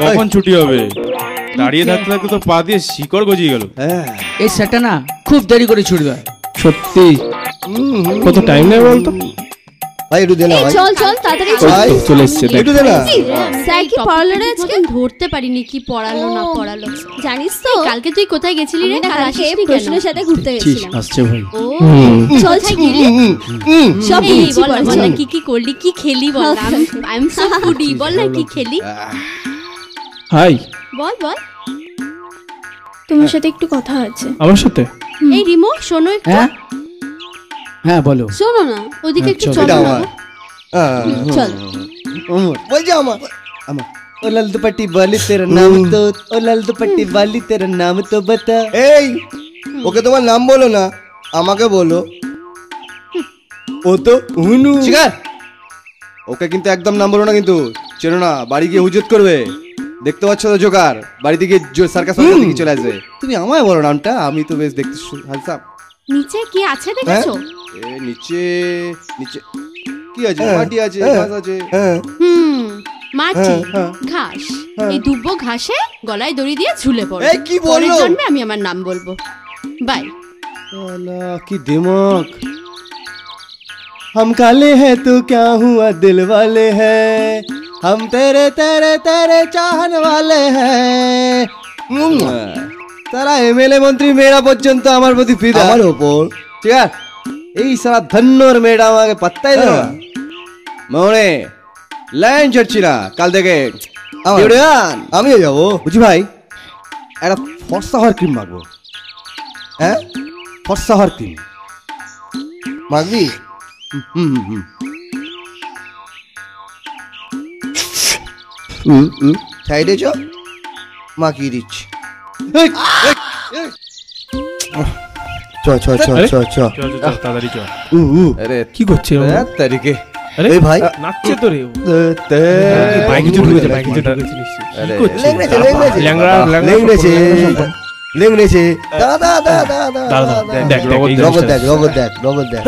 কখন ছুটি হবে? দাঁড়িয়ে থাকতে থাকতে তো পা দিয়ে শিকড় গজিয়ে গেল। এই সেটা না খুব দেরি করে ছুটবে। সত্যি কত টাইম নেই বলতো? ভাই একটু দে না ভাই। চল চল তাড়াতাড়ি চলে এসেছে। একটু দে না। স্যার কি পড়ালো আজকে? ধরতে পারিনি কি পড়ালো না পড়ালো। জানিস তো কালকে তুই কোথায় গেছিলি রে? কাল আসিসনি কেন? প্রশ্নের সাথে ঘুরতে গেছিলাম। আসছে ভাই। চল ছাই গিরি সব বল বল না কি কি করলি, কি খেলি বল। আই এম সো ফুডি, বল না কি খেলি। হাই বল বল। তোমার সাথে একটু কথা আছে। আমার সাথে? এই রিমো শোনো একটু। হ্যাঁ বলো। শোনো না ওদিকে একটু চলো না। চল বল যা আমার আমার ओ लाल दुपट्टी वाली तेरा नाम तो ओ लाल दुपट्टी वाली तेरा नाम तो बता। এই ওকে তোমার নাম বলো না, আমাকে বলো। ও তো হুনু শিকার। ওকে কিন্তু একদম নাম বলো না, কিন্তু চেনো না, বাড়ি গিয়ে হুজুত করবে। দেখতে পাচ্ছ তো জোকার, বাড়িতে গিয়ে সার্কাস দিকে চলে আসবে। তুমি আমায় বলো নামটা, আমি তো বেশ দেখতে হালসাম। নিচে কি আছে দেখেছো? নিচে নিচে কি আছে? মাটি আছে, ঘাস আছে। মাটি ঘাস, এই দুব্বো ঘাসে গলায় দড়ি দিয়ে ঝুলে পড়ো। এই কি বললো? পরের জন্মে আমি আমার নাম বলবো। বাই। साला की दिमाग। हम काले हैं तो क्या हुआ दिल वाले हैं, हम तेरे तेरे तेरे चाहने वाले हैं। তারা এমএলএ মন্ত্রী মেয়েরা পর্যন্ত আমার প্রতি ফিদা। আমার ওপর ঠিক আছে। এই সারা ধন্যর মেয়েটা আমাকে পাত্তাই দেয় না। মনে লাইন ছাড়ছি না কাল থেকে। আমিও যাবো বুঝি ভাই। একটা ফর্সা হওয়ার ক্রিম মাখবো। হ্যাঁ ফর্সা হওয়ার ক্রিম মাখবি? সাইডে চ, মাখিয়ে দিচ্ছি। চ চ চ চ চ তাড়াতাড়ি চল। আরে কি করছে তারিখে? আরে এই ভাই নাচছে তো রে। বাইক কিছু ঢুকেছে, বাইক কিছু ঢুকেছে নিশ্চয়ই। আরে কি করছে? লেংড়েছে ল্যাংড়া লেংড়েছে লেংড়েছে। দাদা দাদা দাদা দেখ রগত দেখ রগত দেখ রগত দেখ।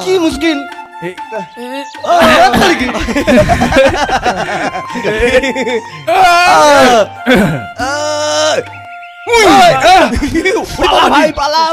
কি মুশকিল। ভাই পালা